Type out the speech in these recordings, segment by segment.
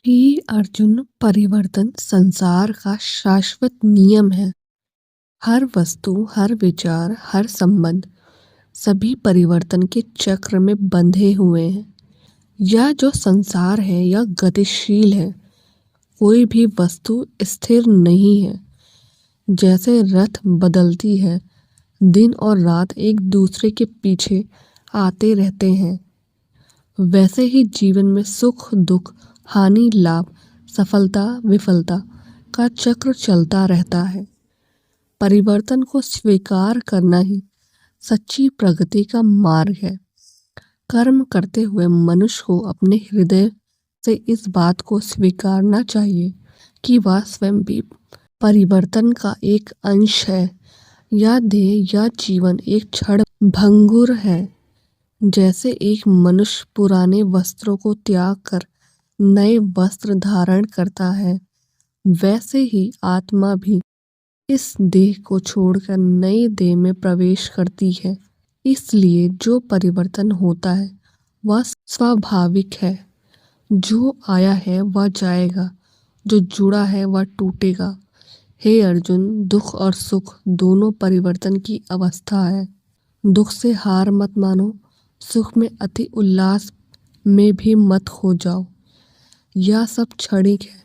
हे अर्जुन, परिवर्तन संसार का शाश्वत नियम है। हर वस्तु, हर विचार, हर संबंध, सभी परिवर्तन के चक्र में बंधे हुए हैं। यह जो संसार है यह गतिशील है। कोई भी वस्तु स्थिर नहीं है। जैसे रथ बदलती है, दिन और रात एक दूसरे के पीछे आते रहते हैं, वैसे ही जीवन में सुख दुख, हानि लाभ, सफलता विफलता का चक्र चलता रहता है। परिवर्तन को स्वीकार करना ही सच्ची प्रगति का मार्ग है। कर्म करते हुए मनुष्य को अपने हृदय से इस बात को स्वीकारना चाहिए कि वह स्वयं भी परिवर्तन का एक अंश है। यह देह, यह जीवन एक क्षण भंगुर है। जैसे एक मनुष्य पुराने वस्त्रों को त्याग कर नए वस्त्र धारण करता है, वैसे ही आत्मा भी इस देह को छोड़कर नए देह में प्रवेश करती है। इसलिए जो परिवर्तन होता है वह स्वाभाविक है। जो आया है वह जाएगा, जो जुड़ा है वह टूटेगा। हे अर्जुन, दुख और सुख दोनों परिवर्तन की अवस्था है। दुख से हार मत मानो, सुख में अति उल्लास में भी मत खो जाओ। यह सब क्षणिक है।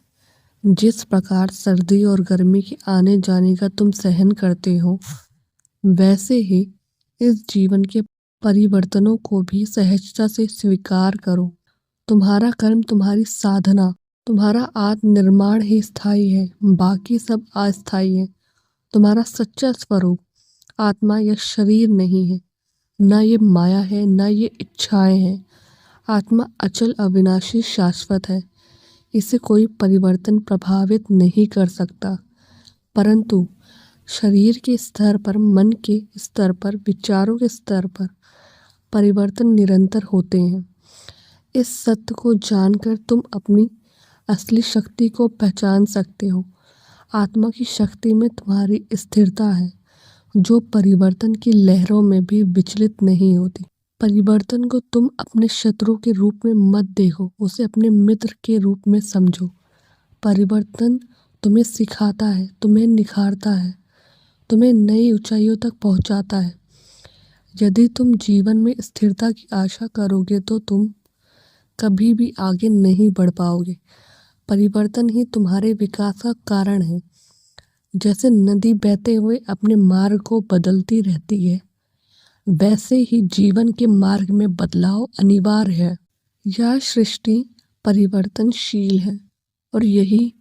जिस प्रकार सर्दी और गर्मी के आने जाने का तुम सहन करते हो, वैसे ही इस जीवन के परिवर्तनों को भी सहजता से स्वीकार करो। तुम्हारा कर्म, तुम्हारी साधना, तुम्हारा आत्मनिर्माण ही स्थायी है, बाकी सब अस्थायी है। तुम्हारा सच्चा स्वरूप आत्मा या शरीर नहीं है, न ये माया है, न ये इच्छाएं हैं। आत्मा अचल, अविनाशी, शाश्वत है। इसे कोई परिवर्तन प्रभावित नहीं कर सकता, परंतु शरीर के स्तर पर, मन के स्तर पर, विचारों के स्तर पर परिवर्तन निरंतर होते हैं। इस सत्य को जानकर तुम अपनी असली शक्ति को पहचान सकते हो। आत्मा की शक्ति में तुम्हारी स्थिरता है, जो परिवर्तन की लहरों में भी विचलित नहीं होती। परिवर्तन को तुम अपने शत्रु के रूप में मत देखो, उसे अपने मित्र के रूप में समझो। परिवर्तन तुम्हें सिखाता है, तुम्हें निखारता है, तुम्हें नई ऊंचाइयों तक पहुंचाता है। यदि तुम जीवन में स्थिरता की आशा करोगे तो तुम कभी भी आगे नहीं बढ़ पाओगे। परिवर्तन ही तुम्हारे विकास का कारण है। जैसे नदी बहते हुए अपने मार्ग को बदलती रहती है, वैसे ही जीवन के मार्ग में बदलाव अनिवार्य है। यह सृष्टि परिवर्तनशील है और यही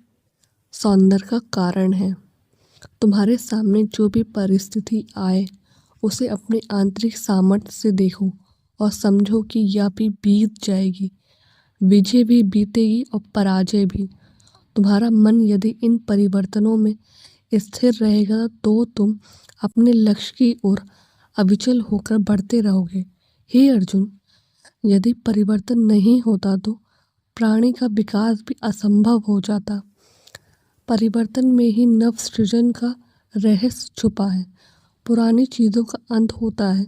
सौंदर्य का कारण है। तुम्हारे सामने जो भी परिस्थिति आए, उसे अपने आंतरिक सामर्थ्य से देखो और समझो कि यह भी बीत जाएगी। विजय भी बीतेगी और पराजय भी। तुम्हारा मन यदि इन परिवर्तनों में स्थिर रहेगा तो तुम अपने लक्ष्य की ओर अविचल होकर बढ़ते रहोगे। हे अर्जुन, यदि परिवर्तन नहीं होता तो प्राणी का विकास भी असंभव हो जाता। परिवर्तन में ही नव सृजन का रहस्य छुपा है। पुरानी चीज़ों का अंत होता है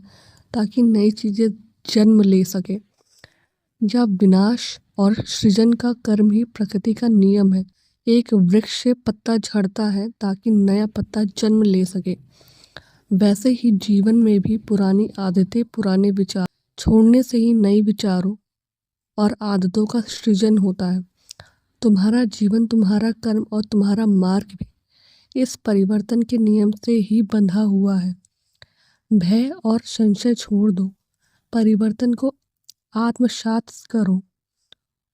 ताकि नई चीज़ें जन्म ले सके। यह विनाश और सृजन का कर्म ही प्रकृति का नियम है। एक वृक्ष से पत्ता झड़ता है ताकि नया पत्ता जन्म ले सके। वैसे ही जीवन में भी पुरानी आदतें, पुराने विचार छोड़ने से ही नए विचारों और आदतों का सृजन होता है। तुम्हारा जीवन, तुम्हारा कर्म और तुम्हारा मार्ग भी इस परिवर्तन के नियम से ही बंधा हुआ है। भय और संशय छोड़ दो, परिवर्तन को आत्मसात करो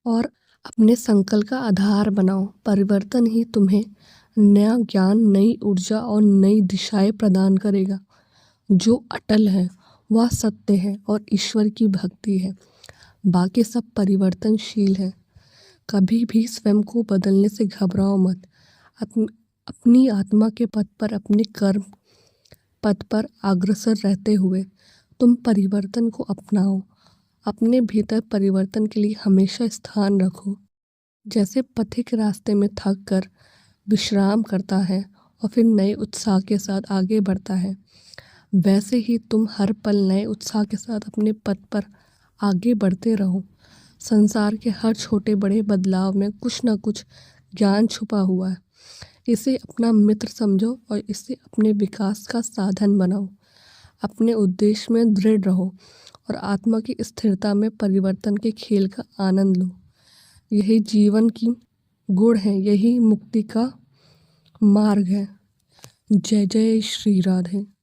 और अपने संकल्प का आधार बनाओ। परिवर्तन ही तुम्हें नया ज्ञान, नई ऊर्जा और नई दिशाएं प्रदान करेगा। जो अटल है वह सत्य है और ईश्वर की भक्ति है। बाकी सब परिवर्तनशील है। कभी भी स्वयं को बदलने से घबराओ मत। अपनी आत्मा के पथ पर, अपने कर्म पथ पर अग्रसर रहते हुए तुम परिवर्तन को अपनाओ। अपने भीतर परिवर्तन के लिए हमेशा स्थान रखो। जैसे पथिक रास्ते में थक कर विश्राम करता है और फिर नए उत्साह के साथ आगे बढ़ता है, वैसे ही तुम हर पल नए उत्साह के साथ अपने पथ पर आगे बढ़ते रहो। संसार के हर छोटे बड़े बदलाव में कुछ न कुछ ज्ञान छुपा हुआ है। इसे अपना मित्र समझो और इसे अपने विकास का साधन बनाओ। अपने उद्देश्य में दृढ़ रहो और आत्मा की स्थिरता में परिवर्तन के खेल का आनंद लो। यही जीवन की गुण है, यही मुक्ति का मार्ग है। जय जय श्री राधे।